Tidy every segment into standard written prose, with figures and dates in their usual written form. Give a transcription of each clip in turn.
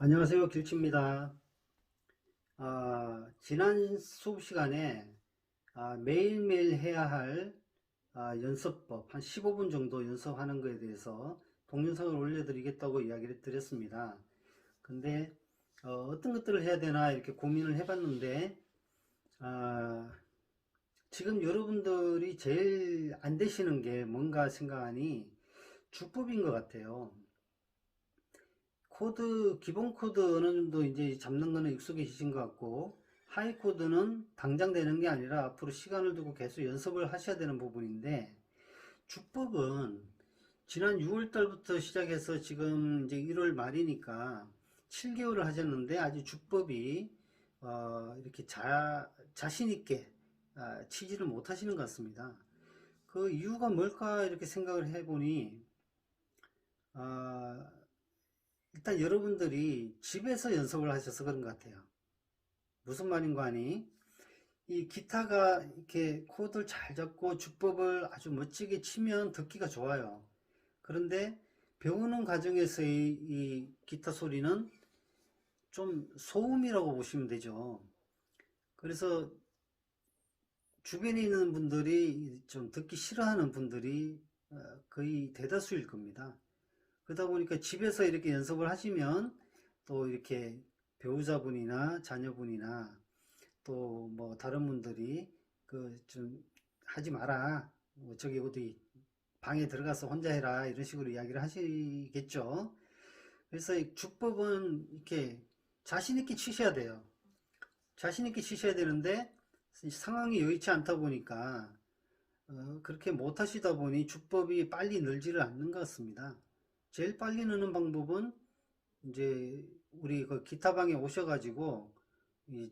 안녕하세요. 길치입니다. 지난 수업 시간에 매일매일 해야 할 연습법, 한 15분 정도 연습하는 것에 대해서 동영상을 올려드리겠다고 이야기를 드렸습니다. 근데 어떤 것들을 해야 되나 이렇게 고민을 해봤는데, 아, 지금 여러분들이 제일 안 되시는 게 뭔가 생각하니 주법인 것 같아요. 기본 코드 어느 정도 이제 잡는 거는 익숙해지신 것 같고, 하이 코드는 당장 되는 게 아니라 앞으로 시간을 두고 계속 연습을 하셔야 되는 부분인데, 주법은 지난 6월 달부터 시작해서 지금 이제 1월 말이니까 7개월을 하셨는데, 아직 주법이, 이렇게 자신 있게, 치지를 못하시는 것 같습니다. 그 이유가 뭘까 이렇게 생각을 해보니, 아, 일단 여러분들이 집에서 연습을 하셔서 그런 것 같아요. 무슨 말인가 하니, 이 기타가 이렇게 코드를 잘 잡고 주법을 아주 멋지게 치면 듣기가 좋아요. 그런데 배우는 과정에서의 이 기타 소리는 좀 소음이라고 보시면 되죠. 그래서 주변에 있는 분들이 좀 듣기 싫어하는 분들이 거의 대다수일 겁니다. 그러다 보니까 집에서 이렇게 연습을 하시면 또 이렇게 배우자분이나 자녀분이나 또 뭐 다른 분들이 그 좀 하지 마라. 뭐 저기 어디 방에 들어가서 혼자 해라. 이런 식으로 이야기를 하시겠죠. 그래서 이 주법은 이렇게 자신 있게 치셔야 돼요. 자신 있게 치셔야 되는데 상황이 여의치 않다 보니까 그렇게 못 하시다 보니 주법이 빨리 늘지를 않는 것 같습니다. 제일 빨리 느는 방법은 이제 우리 그 기타방에 오셔가지고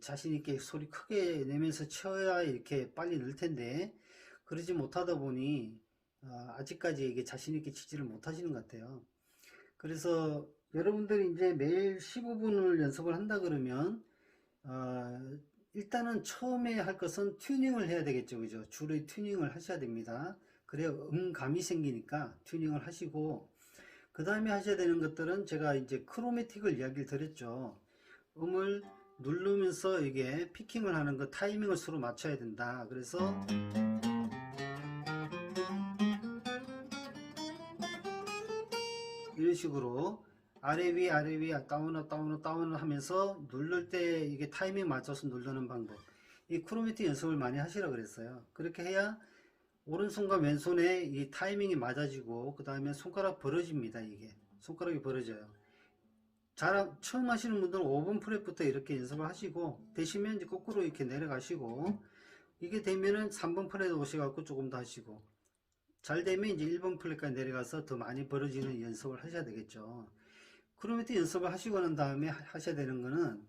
자신 있게 소리 크게 내면서 쳐야 이렇게 빨리 늘 텐데 그러지 못하다 보니 아직까지 이게 자신 있게 치지를 못하시는 것 같아요. 그래서 여러분들이 이제 매일 15분을 연습을 한다 그러면 일단은 처음에 할 것은 튜닝을 해야 되겠죠, 그죠? 줄의 튜닝을 하셔야 됩니다. 그래야 음감이 생기니까 튜닝을 하시고 그 다음에 하셔야 되는 것들은 제가 이제 크로매틱을 이야기를 드렸죠. 음을 누르면서 이게 피킹을 하는 거 타이밍을 서로 맞춰야 된다. 그래서 이런 식으로 아래 위 아래 위 다운업 다운업 다운을 하면서 누를 때 이게 타이밍 맞춰서 누르는 방법. 이 크로매틱 연습을 많이 하시라 그랬어요. 그렇게 해야 오른손과 왼손에 이 타이밍이 맞아지고 그 다음에 손가락 벌어집니다. 이게 손가락이 벌어져요. 처음 하시는 분들은 5번 프렛부터 이렇게 연습을 하시고 되시면 이제 거꾸로 이렇게 내려가시고 이게 되면은 3번 프렛 오셔갖고 조금 더 하시고 잘 되면 이제 1번 플랫까지 내려가서 더 많이 벌어지는 연습을 하셔야 되겠죠. 크로매틱 연습을 하시고 난 다음에 하셔야 되는 거는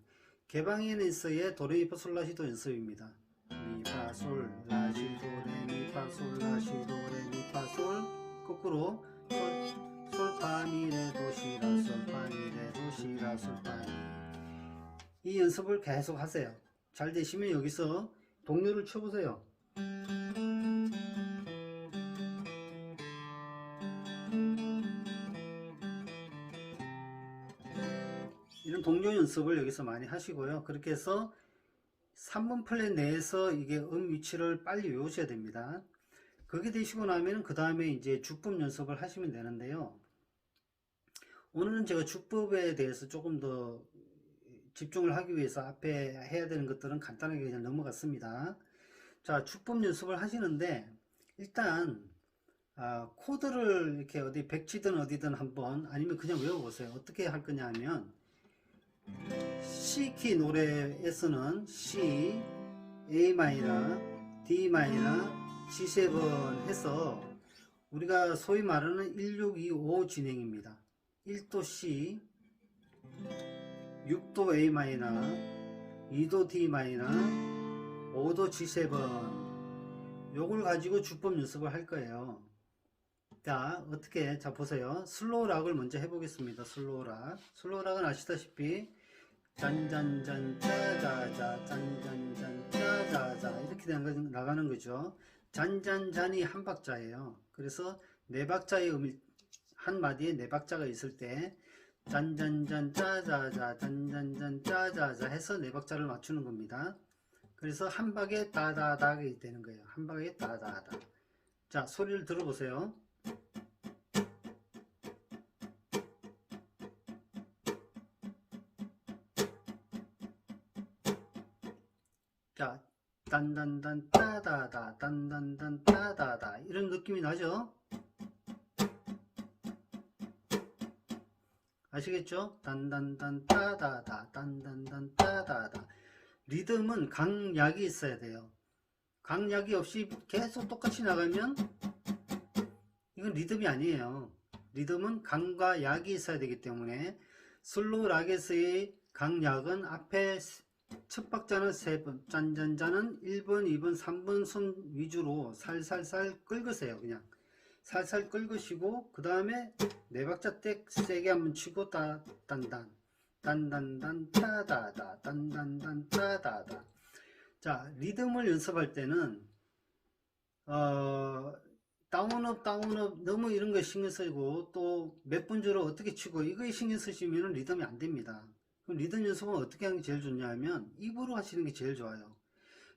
개방현에서의 도레미파솔라시도 연습입니다. 미파솔라시도레미파솔라시도레미파솔 거꾸로 솔파미레도시라솔파미레도시라솔파미 이 연습을 계속 하세요. 잘 되시면 여기서 동료를 쳐보세요. 이런 동료 연습을 여기서 많이 하시고요. 그렇게 해서 3번 플랫 내에서 이게 위치를 빨리 외우셔야 됩니다. 그게 되시고 나면 그 다음에 이제 주법 연습을 하시면 되는데요. 오늘은 제가 주법에 대해서 조금 더 집중을 하기 위해서 앞에 해야 되는 것들은 간단하게 그냥 넘어갔습니다. 자, 주법 연습을 하시는데 일단 코드를 이렇게 어디 백지든 어디든 한번 아니면 그냥 외워보세요. 어떻게 할 거냐 하면 C키 노래에서는 C, A 마이너, D 마이너, G7 해서 우리가 소위 말하는 1625 진행입니다. 1도 C, 6도 A 마이너, 2도 D 마이너, 5도 G7 요걸 가지고 주법 연습을 할 거예요. 자, 어떻게, 자, 보세요. 슬로우 락을 먼저 해보겠습니다. 슬로우 락. 슬로우 락은 아시다시피 짠짠짠 짜자자 짠짠짠 짜자자 이렇게 나가는 거죠. 잔잔잔이 한 박자예요. 그래서 네 박자의 한 마디에 네 박자가 있을 때 짠짠짠 짜자자 짠짠짠 짜자자 해서 네 박자를 맞추는 겁니다. 그래서 한 박에 따다다가 되는 거예요. 한 박에 따다다. 자, 소리를 들어보세요. 자, 딴딴딴 따다다 딴딴딴 따다다 이런 느낌이 나죠? 아시겠죠? 딴딴딴 따다다 딴딴딴 따다다. 리듬은 강약이 있어야 돼요. 강약이 없이 계속 똑같이 나가면 이건 리듬이 아니에요. 리듬은 강과 약이 있어야 되기 때문에 슬로우 락에서의 강약은 앞에 첫 박자는 3번, 짠짠짠은 1번, 2번, 3번 손 위주로 살살살 긁으세요. 그냥 살살 긁으시고 그 다음에 네 박자 때 세게 한번 치고 딴딴 딴딴딴 따다다 딴딴딴 따다다. 자, 리듬을 연습할 때는 다운업 다운업 너무 이런 거 신경 쓰고 또 몇 분주로 어떻게 치고 이거에 신경 쓰시면 리듬이 안 됩니다. 그럼 리듬 연습은 어떻게 하는 게 제일 좋냐 하면 입으로 하시는 게 제일 좋아요.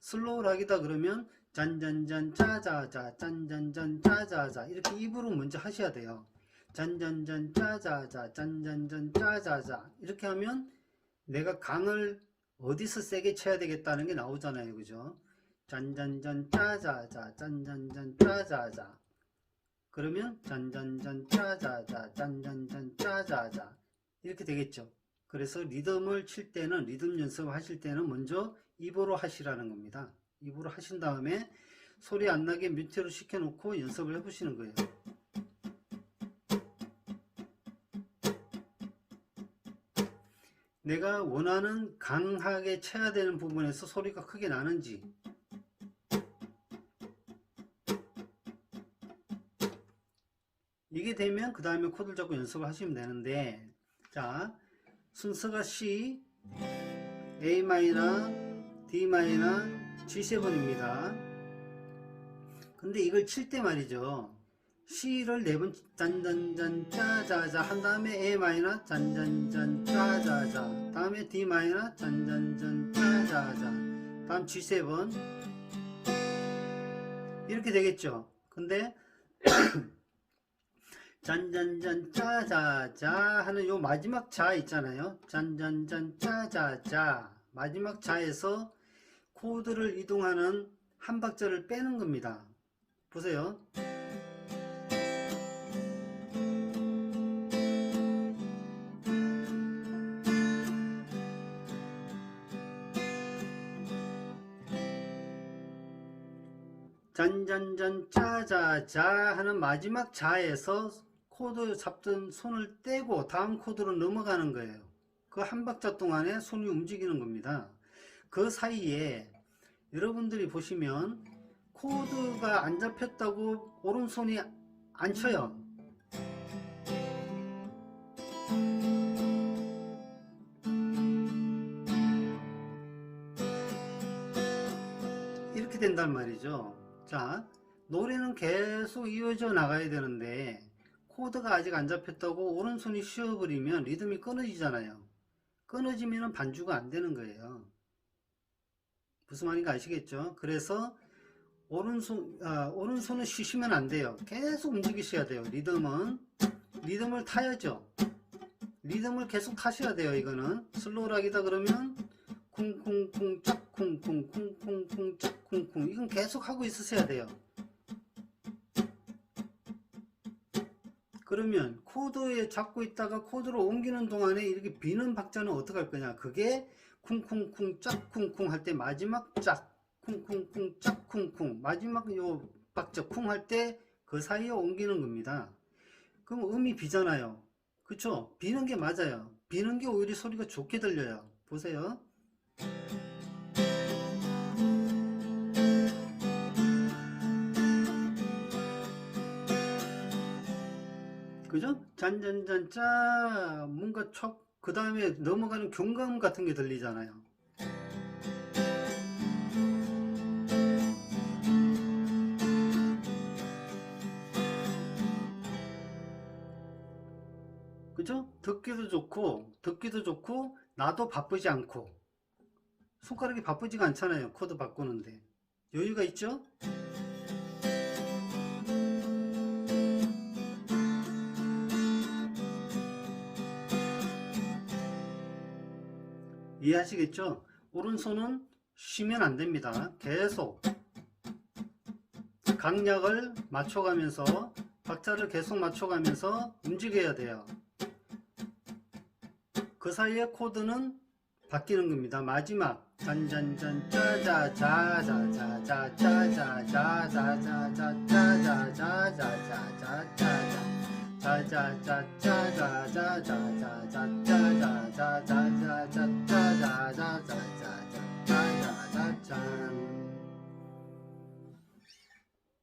슬로우 락이다 그러면 짠짠짠 짜자자 짠짠짠 짜자자 이렇게 입으로 먼저 하셔야 돼요. 짠짠짠 짜자자 짠짠짠 짜자자 이렇게 하면 내가 강을 어디서 세게 쳐야 되겠다는 게 나오잖아요. 그죠? 짠짠짠 짜자자 짠짠짠 짜자자 그러면 짠짠짠 짜자자 짠짠짠 짜자자 이렇게 되겠죠. 그래서 리듬을 칠 때는 리듬 연습하실 때는 먼저 입으로 하시라는 겁니다. 입으로 하신 다음에 소리 안 나게 뮤트로 시켜 놓고 연습을 해 보시는 거예요. 내가 원하는 강하게 쳐야 되는 부분에서 소리가 크게 나는지 이게 되면 그 다음에 코드를 잡고 연습을 하시면 되는데, 자, 순서가 C, A 마이너, D 마이너, G7입니다. 근데 이걸 칠 때 말이죠. C를 4번 짠짠짠 짜자자 한 다음에 A 마이너 짠짠짠 짜자자 다음에 D 마이너 짠짠짠 짜자자 다음 G7 이렇게 되겠죠. 근데 짠짠짠 짜자자 하는 요 마지막 자 있잖아요. 짠짠짠 짜자자 마지막 자에서 코드를 이동하는 한 박자를 빼는 겁니다. 보세요. 짠짠짠 짜자자 하는 마지막 자에서 코드 잡던 손을 떼고 다음 코드로 넘어가는 거예요. 그 한 박자 동안에 손이 움직이는 겁니다. 그 사이에 여러분들이 보시면 코드가 안 잡혔다고 오른손이 안 쳐요. 이렇게 된단 말이죠. 자, 노래는 계속 이어져 나가야 되는데 코드가 아직 안 잡혔다고 오른손이 쉬어버리면 리듬이 끊어지잖아요. 끊어지면 반주가 안 되는 거예요. 무슨 말인가 아시겠죠? 그래서 오른손은 쉬시면 안 돼요. 계속 움직이셔야 돼요. 리듬을 타야죠. 리듬을 계속 타셔야 돼요. 이거는 슬로우락이다 그러면 쿵쿵쿵 짝쿵쿵 쿵쿵쿵 짝쿵쿵 이건 계속 하고 있으셔야 돼요. 그러면 코드에 잡고 있다가 코드로 옮기는 동안에 이렇게 비는 박자는 어떻게 할 거냐. 그게 쿵쿵쿵 짝쿵쿵 할 때 마지막 짝 쿵쿵쿵 짝쿵쿵 마지막 요 박자 쿵 할 때 그 사이에 옮기는 겁니다. 그럼 음이 비잖아요. 그쵸? 비는 게 맞아요. 비는 게 오히려 소리가 좋게 들려요. 보세요. 그죠? 잔잔잔짜 뭔가 그 다음에 넘어가는 경감 같은 게 들리잖아요. 그죠? 듣기도 좋고 나도 바쁘지 않고, 손가락이 바쁘지가 않잖아요. 코드 바꾸는데 여유가 있죠? 이해하시겠죠? 오른손은 쉬면 안 됩니다. 계속 강약을 맞춰가면서, 박자를 계속 맞춰가면서 움직여야 돼요. 그 사이에 코드는 바뀌는 겁니다. 마지막 짠짠짠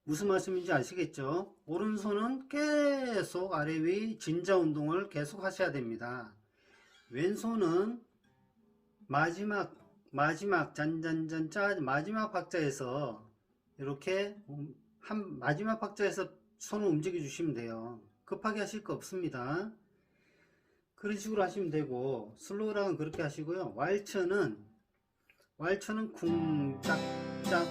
무슨 말씀인지 아시겠죠? 오른손은 계속 아래 위 진자 운동을 계속 하셔야 됩니다. 왼손은 마지막 짠짠짠 마지막 박자에서 이렇게 마지막 박자에서 손을 움직여 주시면 돼요. 급하게 하실 거 없습니다. 그런 식으로 하시면 되고, 슬로우락은 그렇게 하시고요. 왈츠는 쿵짝짝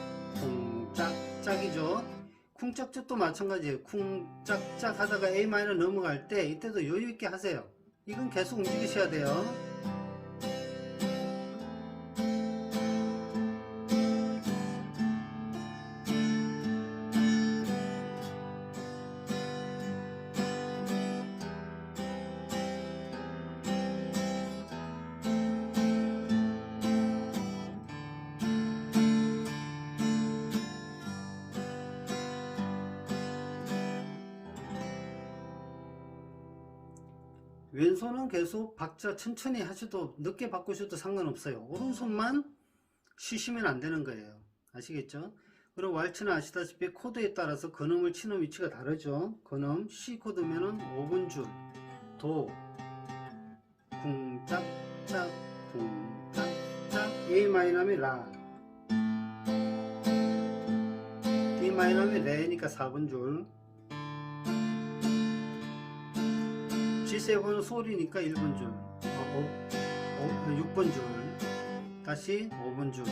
쿵짝짝이죠. 쿵짝짝도 마찬가지예요. 쿵짝짝 하다가 A 마이너 넘어갈 때 이때도 여유 있게 하세요. 이건 계속 움직이셔야 돼요. 왼손은 계속 박자 천천히 하셔도, 늦게 바꾸셔도 상관없어요. 오른손만 쉬시면 안 되는 거예요. 아시겠죠? 그리고 왈츠는 아시다시피 코드에 따라서 근음을 치는 위치가 다르죠. 근음 C 코드면은 5분 줄, 도, 쿵짝짝 쿵짝짝, A 마이너면 라, D 마이너면 레니까 4분 줄, G7은 소리니까 1분 줄, 6분 줄, 다시 5분 줄.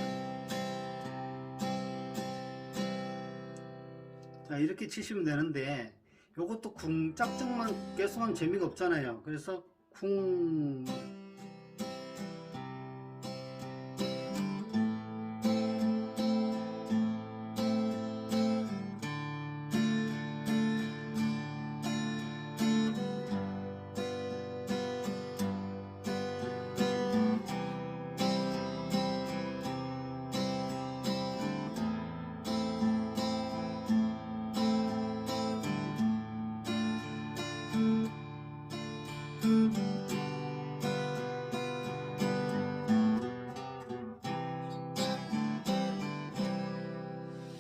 자, 이렇게 치시면 되는데, 요것도 쿵짝짝만 계속하면 재미가 없잖아요. 그래서 쿵,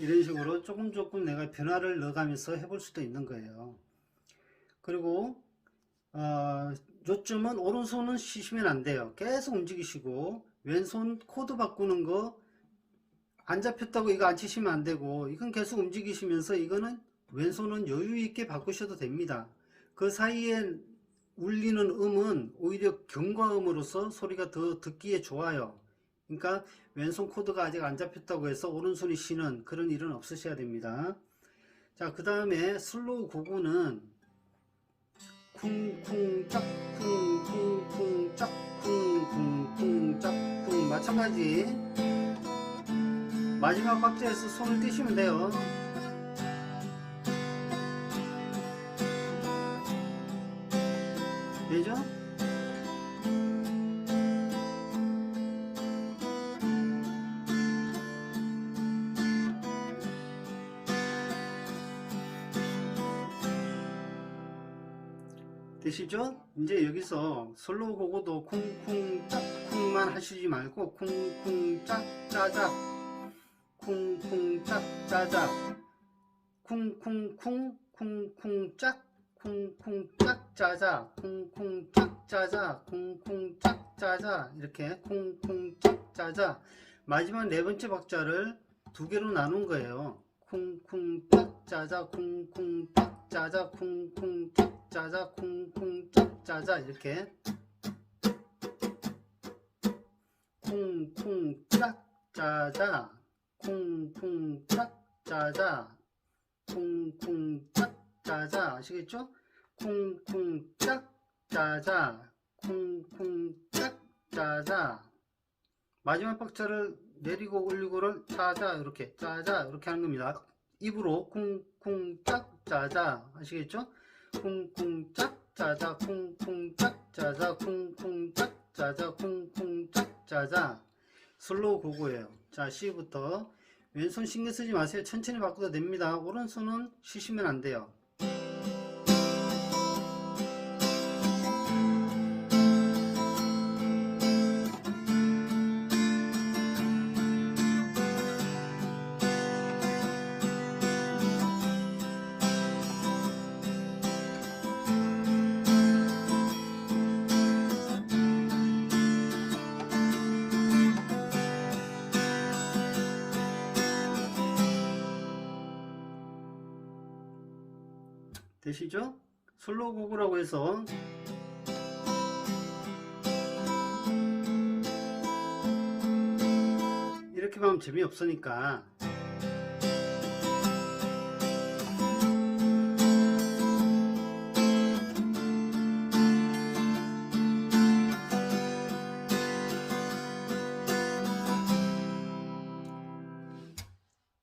이런 식으로 조금 내가 변화를 넣어가면서 해볼 수도 있는 거예요. 그리고 요점은 오른손은 쉬시면 안 돼요. 계속 움직이시고, 왼손 코드 바꾸는 거 안 잡혔다고 이거 안 치시면 안 되고, 이건 계속 움직이시면서, 이거는 왼손은 여유 있게 바꾸셔도 됩니다. 그 사이에 울리는 음은 오히려 경과음으로서 소리가 더 듣기에 좋아요. 그러니까 왼손 코드가 아직 안 잡혔다고 해서 오른손이 쉬는 그런 일은 없으셔야 됩니다. 자, 그 다음에 슬로우 고구는 쿵쿵짝 쿵쿵쿵짝 쿵쿵쿵짝 쿵, 마찬가지 마지막 박자에서 손을 떼시면 돼요. 되죠? 되시죠? 이제 여기서 슬로우 고고도 쿵쿵 짝쿵만 하시지 말고 쿵쿵 짝짜작 쿵쿵 짝짜작 쿵쿵쿵 쿵쿵 짝 쿵쿵 짝짜자 쿵쿵 짝짜자 쿵쿵 짝짜자, 이렇게 쿵쿵 짝짜자. 마지막 네 번째 박자를 두 개로 나눈 거예요. 쿵쿵 짝짜자 쿵쿵 짝짜자 쿵쿵 짝짜자 쿵쿵 짝짜자 이렇게 쿵쿵 짝짜자 쿵쿵 짝짜자 쿵쿵 짝짜자 아시겠죠? 쿵쿵 짝짜자 쿵쿵 짝짜자 마지막 박자를 내리고 올리고를 짜자 이렇게 짜자 이렇게 하는 겁니다. 입으로 쿵쿵 짝짜자 아시겠죠? 쿵쿵 짝짜자 쿵쿵 짝짜자 쿵쿵 짝짜자 쿵쿵 짝짜자 슬로우 고고예요. 자 C부터 왼손 신경 쓰지 마세요. 천천히 바꿔도 됩니다. 오른손은 쉬시면 안 돼요. 되시죠? 슬로우 고고라고 해서 이렇게 하면 재미없으니까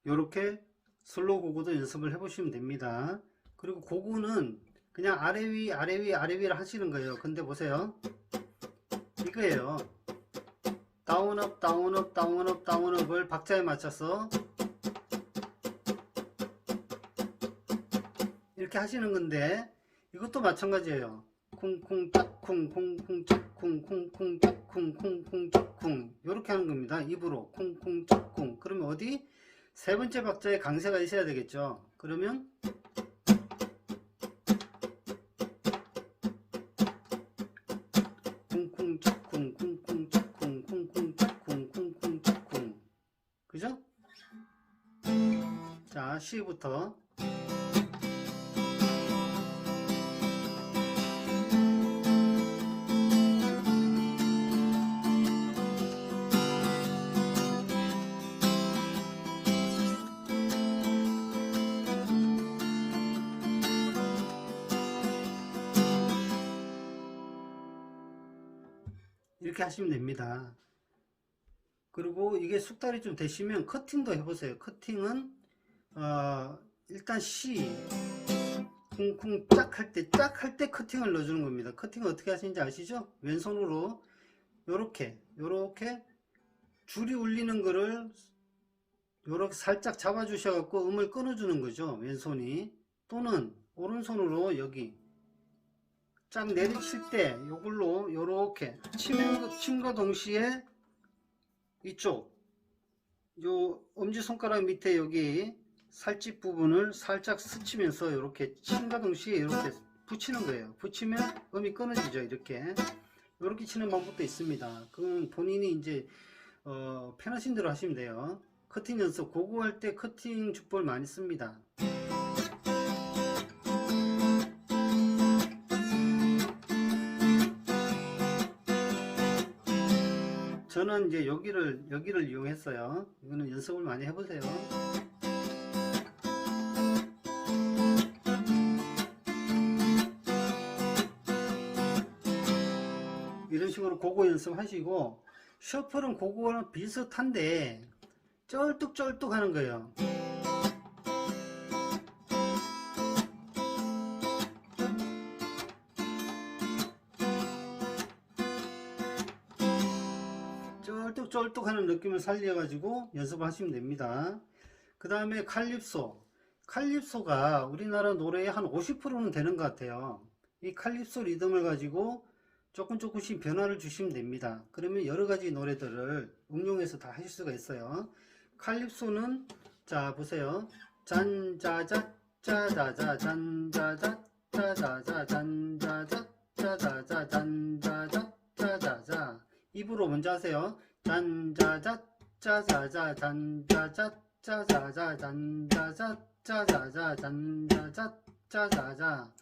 이렇게 슬로우 고고도 연습을 해보시면 됩니다. 그리고 고고는 그냥 아래 위 아래 위 아래 위를 하시는 거예요. 근데 보세요, 이거예요. 다운업 다운업 다운업 다운업을 박자에 맞춰서 이렇게 하시는 건데 이것도 마찬가지예요. 쿵쿵 짝쿵 쿵쿵 짝쿵 쿵쿵 짝쿵 쿵쿵 짝쿵 이렇게 하는 겁니다. 입으로 쿵쿵 짝쿵. 그러면 어디 세 번째 박자에 강세가 있어야 되겠죠. 그러면 쿵쿵 짝쿵 쿵쿵 짝쿵 쿵쿵 짝쿵 쿵쿵 짝쿵. 그죠? 자 C부터 이렇게 하시면 됩니다. 그리고 이게 숙달이 좀 되시면 커팅도 해보세요. 커팅은 일단 C 쿵쿵 짝 할 때 커팅을 넣어주는 겁니다. 커팅을 어떻게 하시는지 아시죠? 왼손으로 요렇게 줄이 울리는 거를 요렇게 살짝 잡아 주셔 갖고 음을 끊어 주는 거죠. 왼손이. 또는 오른손으로 여기 쫙 내리칠 때 요걸로 요렇게 침과 동시에 이쪽 요 엄지손가락 밑에 여기 살집 부분을 살짝 스치면서 이렇게 침과 동시에 이렇게 붙이는 거예요. 붙이면 음이 끊어지죠. 이렇게 치는 방법도 있습니다. 그건 본인이 이제 편하신 대로 하시면 돼요. 커팅 연습 고고할 때 커팅 주법을 많이 씁니다. 저는 이제 여기를 이용했어요. 이거는 연습을 많이 해보세요. 이런 식으로 고고 연습하시고, 셔플은 고고는 비슷한데 쩔뚝쩔뚝 하는 거예요. 쩔뚝 하는 느낌을 살려가지고 연습을 하시면 됩니다. 그 다음에 칼립소가 우리나라 노래의 한 50%는 되는 것 같아요. 이 칼립소 리듬을 가지고 조금씩 변화를 주시면 됩니다. 그러면 여러가지 노래들을 응용해서 다 하실 수가 있어요. 칼립소는 자 보세요. 잔자자 짜자자 잔자자 짜자자 잔자자 짜자자 잔자자 짜자자. 입으로 먼저 하세요. 잔자자 짜자자 잔자자 짜자자 잔자자 짜자자 잔자자 짜자자.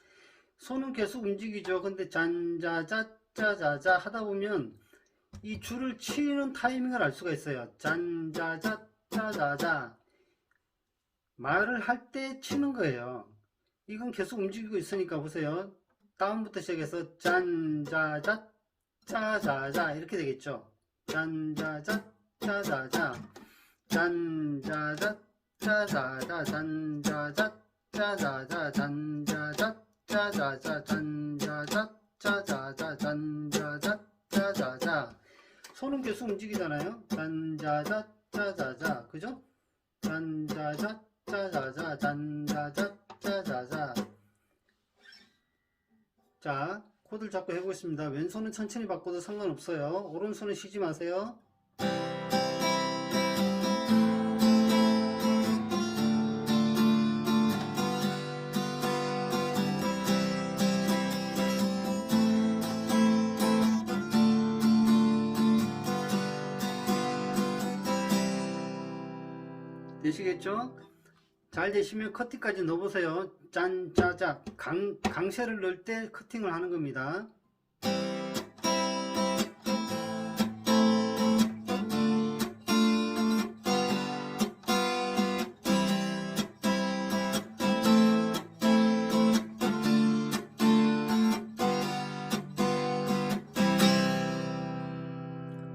손은 계속 움직이죠. 근데 잔자자 짜자자 하다 보면 이 줄을 치는 타이밍을 알 수가 있어요. 잔자자 짜자자. 말을 할 때 치는 거예요. 이건 계속 움직이고 있으니까 보세요. 다음부터 시작해서 잔자자 짜자자 이렇게 되겠죠. 잔자자 짜자자 잔자자 짜자자 잔자자 짜자자 잔자자 짜자자 잔자자 짜자자 잔자자 짜자자. 손은 계속 움직이잖아요. 잔자자 짜자자. 그죠? 잔자자 짜자자 잔자자 짜자자. 자, 코드를 잡고 해보겠습니다. 왼손은 천천히 바꿔도 상관없어요. 오른손은 쉬지 마세요. 되시겠죠? 잘 되시면 커팅까지 넣어보세요. 짠, 짜자. 강세를 넣을 때 커팅을 하는 겁니다.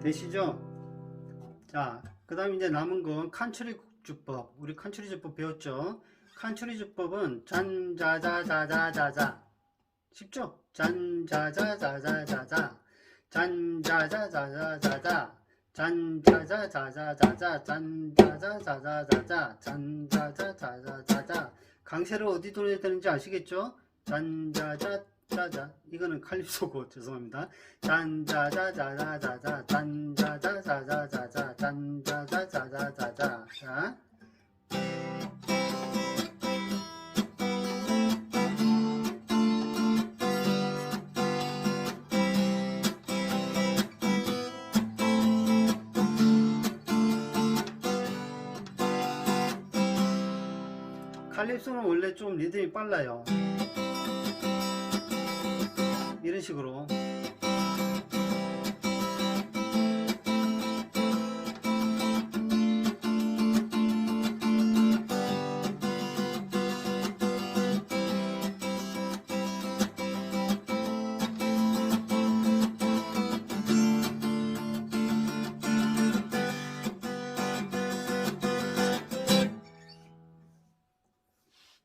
되시죠? 자, 그 다음에 이제 남은 건 칸츄리 주법. 우리 칸츄리 주법 배웠죠? 칸츄리 주법은 잔자자자자자자. 쉽죠? 잔자자자자자자 잔자자자자자자 잔자자자자자자 잔자자자자자자 잔자자자자자자. 강세를 어디 돌려야 되는지 아시겠죠? 잔자자자자. 이거는 칼립소고 죄송합니다. 잔자자자자자자 잔자자자자자자 잔자자자자자자. 자, 칼립소는 원래 좀 리듬이 빨라요. 이런 식으로.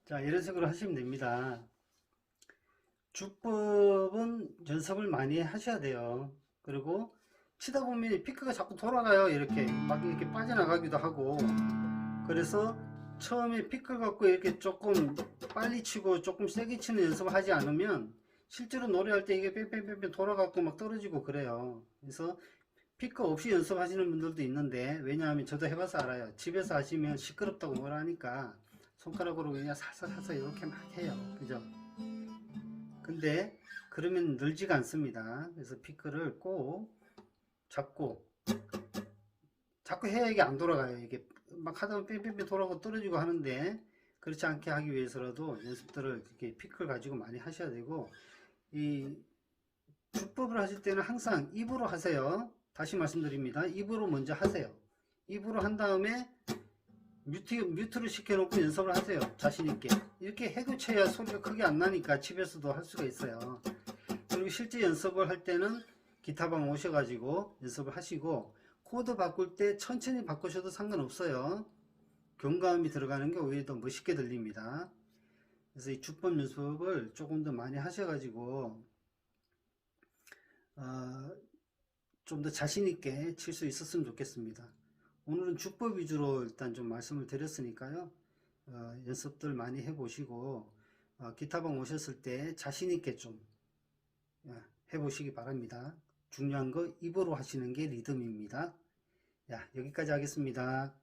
자, 이런 식으로 하시면 됩니다. 주법은 연습을 많이 하셔야 돼요. 그리고 치다 보면 피크가 자꾸 돌아가요. 이렇게 막 이렇게 빠져나가기도 하고. 그래서 처음에 피크 갖고 이렇게 조금 빨리 치고 조금 세게 치는 연습을 하지 않으면 실제로 노래할 때 이게 뺑뺑뺑뺑 돌아가고 막 떨어지고 그래요. 그래서 피크 없이 연습하시는 분들도 있는데, 왜냐하면 저도 해봐서 알아요. 집에서 하시면 시끄럽다고 뭐라 하니까 손가락으로 그냥 살살살살 이렇게 막 해요. 그죠? 근데 그러면 늘지가 않습니다. 그래서 피크를 꼭 잡고 해야 이게 안 돌아가요. 이게 막 하다 보면 뺑뺑뺑 돌아가고 떨어지고 하는데, 그렇지 않게 하기 위해서라도 연습들을 이렇게 피크를 가지고 많이 하셔야 되고, 이 주법을 하실 때는 항상 입으로 하세요. 다시 말씀드립니다. 입으로 먼저 하세요. 입으로 한 다음에 뮤트를 시켜놓고 연습을 하세요. 자신있게. 이렇게 해도 쳐야 소리가 크게 안 나니까 집에서도 할 수가 있어요. 그리고 실제 연습을 할 때는 기타방 오셔가지고 연습을 하시고, 코드 바꿀 때 천천히 바꾸셔도 상관없어요. 경감이 들어가는 게 오히려 더 멋있게 들립니다. 그래서 이 주법 연습을 조금 더 많이 하셔가지고 좀 더 자신있게 칠 수 있었으면 좋겠습니다. 오늘은 주법 위주로 일단 좀 말씀을 드렸으니까요. 연습들 많이 해보시고 기타방 오셨을 때 자신있게 좀 해보시기 바랍니다. 중요한 거 입으로 하시는 게 리듬입니다. 야, 여기까지 하겠습니다.